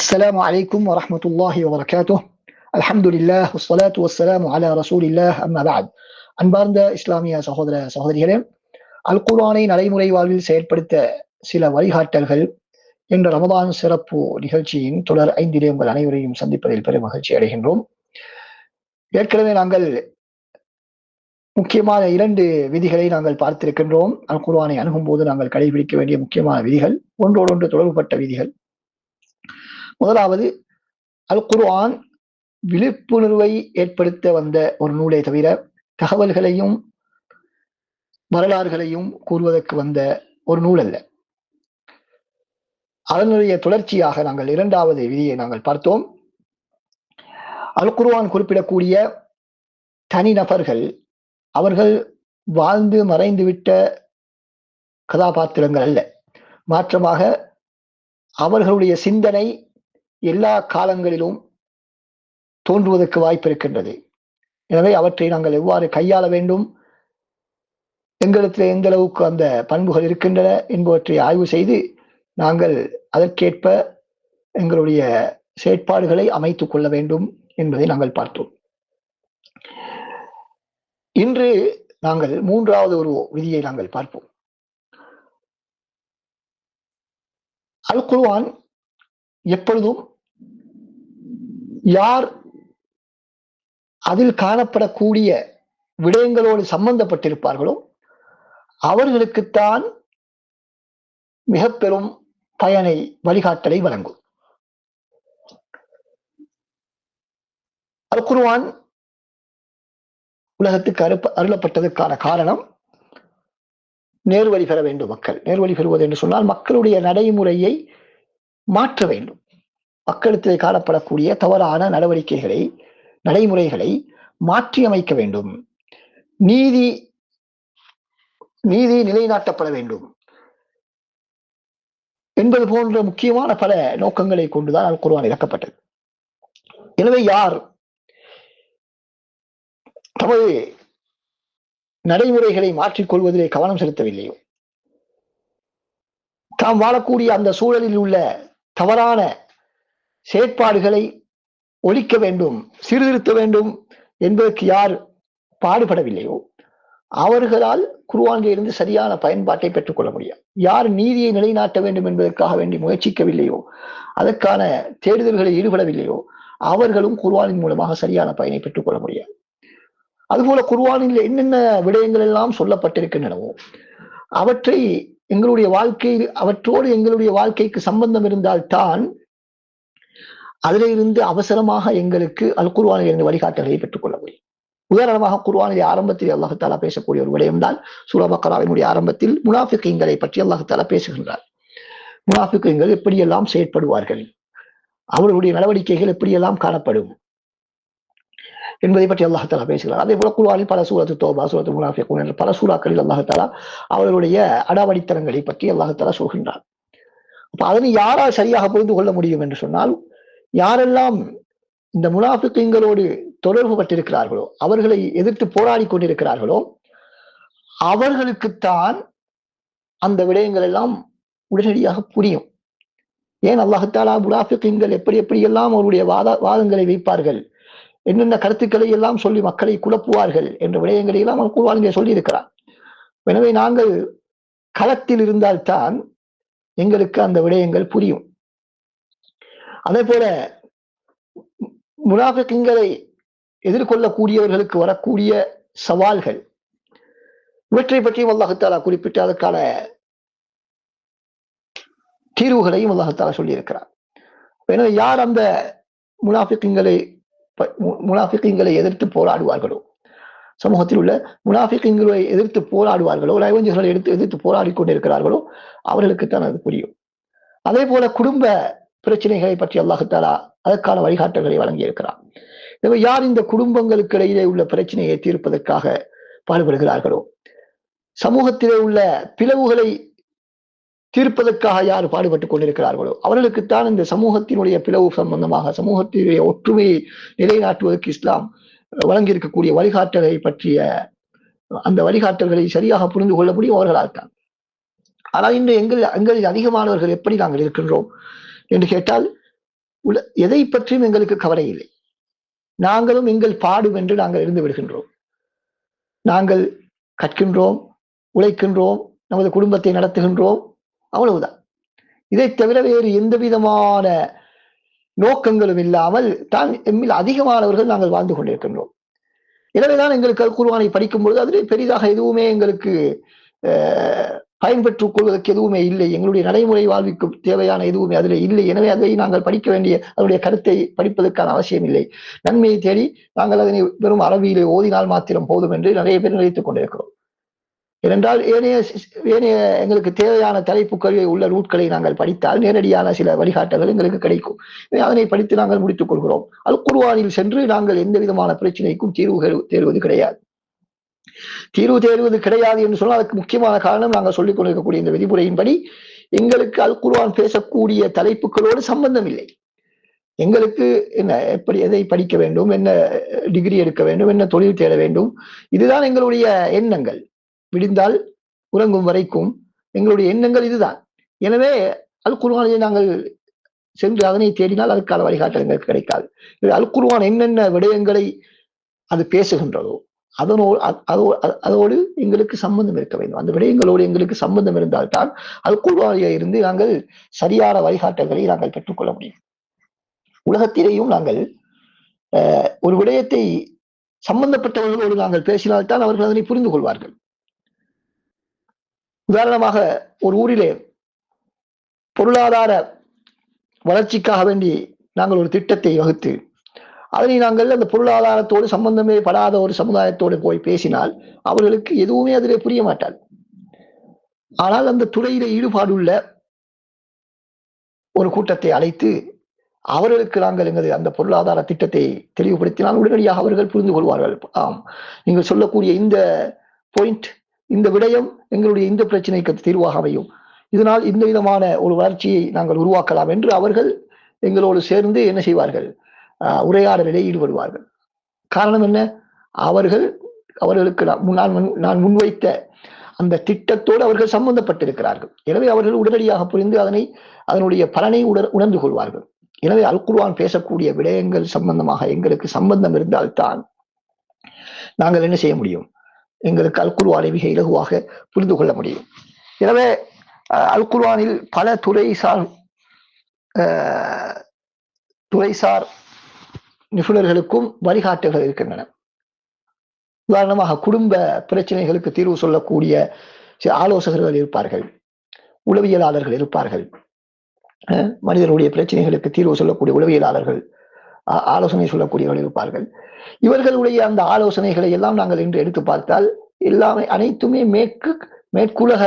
السلام عليكم ورحمة الله وبركاته. الحمد لله والصلاة والسلام على رسول الله أما بعد. அன்பார்ந்த இஸ்லாமிய சகோதர சகோதரிகளே, அல் குர்ஆனை நடைமுறை வாழ்வில் செயற்படுத்த சில வழிகாட்டல்கள் என்ற ரமதான் சிறப்பு நிகழ்ச்சியின் தொடர் 5 உங்கள் அனைவரையும் சந்திப்பதில் பெரும் மகிழ்ச்சி அடைகின்றோம். ஏற்கனவே நாங்கள் முக்கியமான 2 விதிகளை நாங்கள் பார்த்திருக்கின்றோம். அல் குர்ஆனை அணுகும் போது நாங்கள் கடைபிடிக்க வேண்டிய முக்கியமான விதிகள், ஒன்றோடொன்று தொடர்புபட்ட விதிகள். முதலாவது, அல் குர்ஆன் விழிப்புணர்வை ஏற்படுத்த வந்த ஒரு நூலை தவிர தகவல்களையும் வரலாறுகளையும் கூறுவதற்கு வந்த ஒரு நூல் அல்ல. அதனுடைய தொடர்ச்சியாக நாங்கள் 2வது விதியை நாங்கள் பார்த்தோம். அல் குர்ஆன் குறிப்பிடக்கூடிய தனிநபர்கள் அவர்கள் வாழ்ந்து மறைந்துவிட்ட கதாபாத்திரங்கள் அல்ல. மாற்றமாக அவர்களுடைய சிந்தனை எல்லா காலங்களிலும் தோன்றுவதற்கு வாய்ப்பு இருக்கின்றது. எனவே அவற்றை நாங்கள் எவ்வாறு கையாள வேண்டும், எங்களிடத்தில் எந்த அளவுக்கு அந்த பண்புகள் இருக்கின்றன என்பவற்றை ஆய்வு செய்து நாங்கள் அதற்கேற்ப எங்களுடைய செயற்பாடுகளை அமைத்துக் கொள்ள வேண்டும் என்பதை நாங்கள் பார்த்தோம். இன்று நாங்கள் 3வது ஒரு விதியை நாங்கள் பார்ப்போம். அல் குர்ஆன் எப்பொழுதும் யார் அதில் காணப்படக்கூடிய விடயங்களோடு சம்பந்தப்பட்டிருப்பார்களோ அவர்களுக்குத்தான் மிக பெரும் பயனை, வழிகாட்டலை வழங்கும். அல் குர்ஆன் உலகத்துக்கு அருளப்பட்டதற்கான காரணம் நேர்வழி பெற வேண்டும். மக்கள் நேர்வழி பெறுவது என்று சொன்னால் மக்களுடைய நடைமுறையை மாற்ற வேண்டும். மக்களிடத்திலே காணப்படக்கூடிய தவறான நடவடிக்கைகளை, நடைமுறைகளை மாற்றி அமைக்க வேண்டும். நீதி நிலைநாட்டப்பட வேண்டும் என்பது போன்ற முக்கியமான பல நோக்கங்களை கொண்டுதான் அல் குர்ஆன் இறக்கப்பட்டது. எனவே யார் தமது நடைமுறைகளை மாற்றிக்கொள்வதிலே கவனம் செலுத்தவில்லையோ, தாம் வாழக்கூடிய அந்த சூழலில் உள்ள தவறான செயற்பாடுகளை ஒழிக்க வேண்டும், சீர்திருத்த வேண்டும் என்பதற்கு யார் பாடுபடவில்லையோ அவர்களால் குர்ஆனில் இருந்து சரியான பயன்பாட்டை பெற்றுக் கொள்ள முடியாது. யார் நீதியை நிலைநாட்ட வேண்டும் என்பதற்காக வேண்டி முயற்சிக்கவில்லையோ, அதற்கான தேடுதல்களில் ஈடுபடவில்லையோ அவர்களும் குர்ஆனின் மூலமாக சரியான பயனை பெற்றுக் கொள்ள முடியாது. அதுபோல குர்ஆனில் என்னென்ன விடயங்கள் எல்லாம் சொல்லப்பட்டிருக்கின்றனவோ அவற்றை எங்களுடைய வாழ்க்கையில், அவற்றோடு எங்களுடைய வாழ்க்கைக்கு சம்பந்தம் இருந்தால்தான் அதிலிருந்து அவசரமாக எங்களுக்கு அல் குர்ஆனில் இருந்து வழிகாட்டல்களை பெற்றுக் கொள்ள முடியும். உதாரணமாக குர்ஆனிலே ஆரம்பத்தில் அல்லாஹ் தஆலா பேசக்கூடிய ஒரு விடயம்தான் சூரா பக்ராவினுடைய ஆரம்பத்தில் முனாஃபிகீன்களை பற்றி அல்லாஹ் தஆலா பேசுகின்றார். முனாஃபிகீன்கள் எப்படியெல்லாம் செயற்படுவார்கள், அவர்களுடைய நடவடிக்கைகள் எப்படியெல்லாம் காணப்படும் என்பதை பற்றி அல்லாஹ் தஆலா பேசுகிறார். அதே போல குர்ஆனில் பல சூரத்து தௌபா, சூரத்து முனாஃபிகூன் என்ற பல சூறாக்களில் அல்லாஹ் தஆலா அவர்களுடைய அடாவடித்தனங்களை பற்றி அல்லாஹ் தஆலா சொல்கின்றார். அப்ப அதனை யாரால் சரியாக புரிந்து கொள்ள முடியும் என்று சொன்னால், யாரெல்லாம் இந்த முனாஃபிகீன்களோடு தொடர்பு பட்டிருக்கிறார்களோ, அவர்களை எதிர்த்து போராடி கொண்டிருக்கிறார்களோ அவர்களுக்குத்தான் அந்த விடயங்கள் எல்லாம் உடனடியாக புரியும். ஏன் அல்லாஹ் தஆலா முனாஃபிகீன்கள் எப்படியெல்லாம் அவருடைய வாதங்களை வைப்பார்கள், என்னென்ன கருத்துக்களை எல்லாம் சொல்லி மக்களை குழப்புவார்கள் என்ற விடயங்களை எல்லாம் அல் குர்ஆனிலே சொல்லி இருக்கிறார். எனவே நாங்கள் களத்தில் இருந்தால்தான் எங்களுக்கு அந்த விடயங்கள் புரியும். அதே போல முனாஃபிகீன்களை எதிர்கொள்ளக்கூடியவர்களுக்கு வரக்கூடிய சவால்கள், இவற்றை பற்றியும் அல்லாஹ் தஆலா குறிப்பிட்டு அதற்கான தீர்வுகளையும் அல்லாஹ் தஆலா சொல்லி இருக்கிறார். எனவே யார் அந்த முனாஃபிகீன்களை எதிர்த்து போராடுவார்களோ, சமூகத்தில் உள்ள முனாஃபிகீன்களை எதிர்த்து போராடுவார்களோ, நயவஞ்சகர்களை எதிர்த்து போராடி கொண்டிருக்கிறார்களோ அவர்களுக்குத்தான் அது புரியும். அதே போல குடும்ப பிரச்சனைகளை பற்றி அல்லாஹ் தஆலா அதற்கான வழிகாட்டல்களை வழங்கி இருக்கிறார். எனவே யார் இந்த குடும்பங்களுக்கு இடையிலே உள்ள பிரச்சனையை தீர்ப்பதற்காக பாடுபடுகிறார்களோ, சமூகத்திலே உள்ள பிளவுகளை தீர்ப்பதற்காக யார் பாடுபட்டுக் கொண்டிருக்கிறார்களோ அவர்களுக்குத்தான் இந்த சமூகத்தினுடைய பிளவு சம்பந்தமாக, சமூகத்தினுடைய ஒற்றுமையை நிலைநாட்டுவதற்கு இஸ்லாம் வழங்கியிருக்கக்கூடிய வழிகாட்டலை பற்றிய அந்த வழிகாட்டல்களை சரியாக புரிந்து கொள்ள முடியும் அவர்களால் தான். ஆனால் இன்று எங்களில் அதிகமானவர்கள் எப்படி நாங்கள் இருக்கின்றோம் என்று கேட்டால், எதை பற்றியும் எங்களுக்கு கவலை இல்லை. நாங்களும் எங்கள் பாடும் என்று நாங்கள் இருந்து விடுகின்றோம். நாங்கள் கற்கின்றோம், உழைக்கின்றோம், நமது குடும்பத்தை நடத்துகின்றோம், அவ்வளவுதான். இதை தவிர வேறு எந்த விதமான நோக்கங்களும் இல்லாமல் தான் எம்மில் அதிகமானவர்கள் நாங்கள் வாழ்ந்து கொண்டிருக்கின்றோம். எனவேதான் எங்களுக்கு அல் குர்ஆனை படிக்கும் பொழுது அதிலே பெரிதாக எதுவுமே எங்களுக்கு பயன்பெற்றுக் கொள்வதற்கு எதுவுமே இல்லை. எங்களுடைய நடைமுறை வாழ்வுக்கு தேவையான எதுவுமே அதில் இல்லை. எனவே அதை நாங்கள் படிக்க வேண்டிய அதனுடைய கருத்தை படிப்பதற்கான அவசியம் இல்லை. நன்மையை தேடி நாங்கள் அதனை வெறும் அரபியிலே ஓதினால் மாத்திரம் போதும் என்று நிறைய பேர் நினைத்துக் கொண்டிருக்கிறோம். ஏனென்றால் ஏனைய எங்களுக்கு தேவையான தலைப்புகள் உள்ள நூட்களை நாங்கள் படித்தால் நேரடியான சில வழிகாட்டல்கள் எங்களுக்கு கிடைக்கும். அதனை படித்து நாங்கள் முடித்துக் கொள்கிறோம். அல் குர்ஆனில் சென்று நாங்கள் எந்த விதமான பிரச்சனைக்கும் தீர்வு தேடுவது கிடையாது. தீர்வு தேடுவது கிடையாது என்று சொன்னால் அதுக்கு முக்கியமான காரணம் நாங்கள் சொல்லிக் கொண்டிருக்கக்கூடிய இந்த விதிமுறையின்படி எங்களுக்கு அல் குர்ஆன் பேசக்கூடிய தலைப்புகளோடு சம்பந்தம் இல்லை. எங்களுக்கு என்ன எப்படி எதை படிக்க வேண்டும், என்ன டிகிரி எடுக்க வேண்டும், என்ன தொழில் தேட வேண்டும், இதுதான் எங்களுடைய எண்ணங்கள். விடிந்தால் உறங்கும் வரைக்கும் எங்களுடைய எண்ணங்கள் இதுதான். எனவே அல் குர்ஆனை நாங்கள் சென்று அதனை தேடினால் அதுக்கான வழிகாட்டல் எங்களுக்கு கிடைக்காது. அல் குர்ஆன் என்னென்ன விடயங்களை அது பேசுகின்றதோ அதோடு எங்களுக்கு சம்பந்தம் இருக்க வேண்டும். அந்த விடயங்களோடு எங்களுக்கு சம்பந்தம் இருந்தால்தான் அல் குர்ஆனிலே இருந்து நாங்கள் சரியான வழிகாட்டல்களை நாங்கள் பெற்றுக்கொள்ள முடியும். உலகத்திலேயும் நாங்கள் ஒரு விடயத்தை சம்பந்தப்பட்டவர்களோடு நாங்கள் பேசினால்தான் அவர்கள் அதனை புரிந்து கொள்வார்கள். உதாரணமாக ஒரு ஊரிலே பொருளாதார வளர்ச்சிக்காக வேண்டி நாங்கள் ஒரு திட்டத்தை வகுத்து அதனை நாங்கள் அந்த பொருளாதாரத்தோடு சம்பந்தமே படாத ஒரு சமுதாயத்தோடு போய் பேசினால் அவர்களுக்கு எதுவுமே அதிலே புரிய மாட்டார். ஆனால் அந்த துறையிலே ஈடுபாடுள்ள ஒரு கூட்டத்தை அழைத்து அவர்களுக்கு நாங்கள் அந்த பொருளாதார திட்டத்தை தெளிவுபடுத்தினால் உடனடியாக அவர்கள் புரிந்து கொள்வார்கள். ஆம், நீங்கள் சொல்லக்கூடிய இந்த பாயிண்ட், இந்த விடயம் எங்களுடைய இந்த பிரச்சனைக்கு தீர்வாக அமையும், இதனால் இந்த விதமான ஒரு வளர்ச்சியை நாங்கள் உருவாக்கலாம் என்று அவர்கள் எங்களோடு சேர்ந்து என்ன செய்வார்கள், உரையாடலிலே ஈடுபடுவார்கள். காரணம் என்ன, அவர்களுக்கு நான் முன்வைத்த அந்த திட்டத்தோடு அவர்கள் சம்பந்தப்பட்டிருக்கிறார்கள். எனவே அவர்கள் உடனடியாக புரிந்து அதனுடைய பலனை உணர்ந்து கொள்வார்கள். எனவே அல் குர்ஆன் பேசக்கூடிய விடயங்கள் சம்பந்தமாக எங்களுக்கு சம்பந்தம் இருந்தால்தான் நாங்கள் என்ன செய்ய முடியும், எங்களுக்கு அல் குர்ஆனை மிக இலகுவாக புரிந்து கொள்ள முடியும். எனவே அல் குர்ஆனில் பல துறைசார் நிபுணர்களுக்கும் வழிகாட்டுகள் இருக்கின்றன. உதாரணமாக குடும்ப பிரச்சனைகளுக்கு தீர்வு சொல்லக்கூடிய ஆலோசகர்கள் இருப்பார்கள், உளவியலாளர்கள் இருப்பார்கள், மனிதனுடைய பிரச்சனைகளுக்கு தீர்வு சொல்லக்கூடிய உளவியலாளர்கள், ஆலோசனை சொல்லக்கூடியவர்கள் இருப்பார்கள். இவர்களுடைய அந்த ஆலோசனைகளை எல்லாம் நாங்கள் இன்று எடுத்து பார்த்தால் எல்லாமே அனைத்துமே மேற்குலக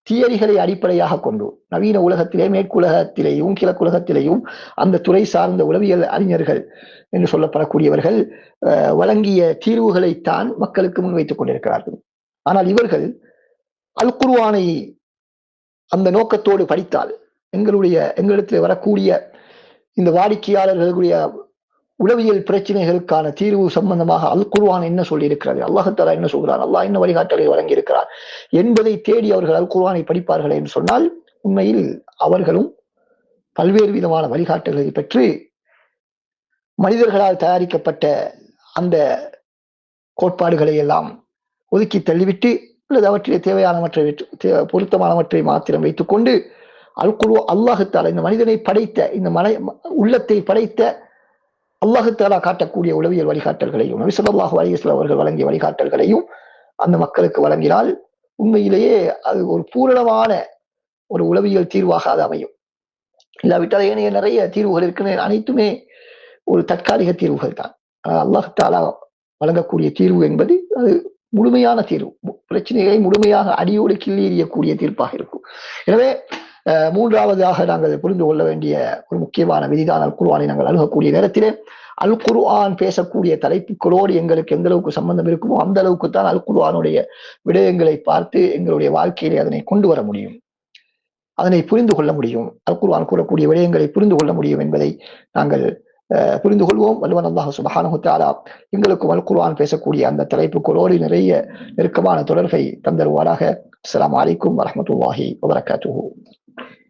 தியரிகளை அடிப்படையாக கொண்டு நவீன உலகத்திலே மேற்குலகத்திலேயும் கிழக்குலகத்திலேயும் அந்த துறை சார்ந்த உளவியல் அறிஞர்கள் என்று சொல்லப்படக்கூடியவர்கள் வழங்கிய தீர்வுகளைத்தான் மக்களுக்கு முன்வைத்துக் கொண்டிருக்கிறார்கள். ஆனால் இவர்கள் அல் குர்ஆனை அந்த நோக்கத்தோடு படித்தால் எங்களிடத்தில் வரக்கூடிய இந்த வாடிக்கையாளர்களுடைய உளவியல் பிரச்சனைகளுக்கான தீர்வு சம்பந்தமாக அல் குர்ஆன் என்ன சொல்லி இருக்கிறது, அல்லாஹ் தஆலா என்ன சொல்கிறார், அல்லாஹ் என்ன வழிகாட்டலை வழங்கி இருக்கிறார் என்பதை தேடி அவர்கள் அல் குர்ஆனை படிப்பார்கள் என்று சொன்னால் உண்மையில் அவர்களும் பல்வேறு விதமான வழிகாட்டல்களை பெற்று மனிதர்களால் தயாரிக்கப்பட்ட அந்த கோட்பாடுகளை எல்லாம் ஒதுக்கி தள்ளிவிட்டு அல்லது அவற்றிலே தேவையானவற்றை பொருத்தமானவற்றை மாத்திரம் வைத்துக் கொண்டு அல் குர்ஆன் அல்லாஹ் தஆலா இந்த மனிதனை படைத்த இந்த உள்ளத்தை படைத்த அல்லாஹ் தஆலா காட்டக்கூடிய உளவியல் வழிகாட்டல்களையும் நபி ஸல்லல்லாஹு அலைஹி வஸல்லம் அவர்கள் வழங்கிய வழிகாட்டல்களையும் அந்த மக்களுக்கு வழங்கினால் உண்மையிலேயே அது ஒரு பூரணமான ஒரு உளவியல் தீர்வாக அது அமையும். இல்லாவிட்டால் ஏனைய நிறைய தீர்வுகள் இருக்கின்றன, அனைத்துமே ஒரு தற்காலிக தீர்வுகள் தான். அல்லாஹ் தஆலா வழங்கக்கூடிய தீர்வு என்பது அது முழுமையான தீர்வு, பிரச்சனைகளை முழுமையாக அடியோடு கிள்ளி எறியக்கூடிய தீர்ப்பாக இருக்கும். எனவே மூன்றாவதாக நாங்கள் புரிந்து கொள்ள வேண்டிய ஒரு முக்கியமான விதிதான் அல் குர்ஆனை நாங்கள் அணுகக்கூடிய நேரத்திலே அல் குர்ஆன் பேசக்கூடிய தலைப்புகளோடு எங்களுக்கு எந்த அளவுக்கு சம்பந்தம் இருக்குமோ அந்த அளவுக்கு தான் அல் குர்ஆனுடைய விடயங்களை பார்த்து எங்களுடைய வாழ்க்கையிலே அதனை கொண்டு வர முடியும், அதனை புரிந்து கொள்ள முடியும், அல் குர்ஆன் கூறக்கூடிய விடயங்களை புரிந்து கொள்ள முடியும் என்பதை நாங்கள் புரிந்து கொள்வோம். வல்லவன் அல்லாஹ் சுப்ஹானஹு தஆலா எங்களுக்கும் அல் குர்ஆன் பேசக்கூடிய அந்த தலைப்புகளோடு நிறைய நெருக்கமான தொடர்பை தந்தருவாராக. அஸ்ஸலாமு அலைக்கும் வரஹ்மத்துல்லாஹி வபரகாத்துஹு.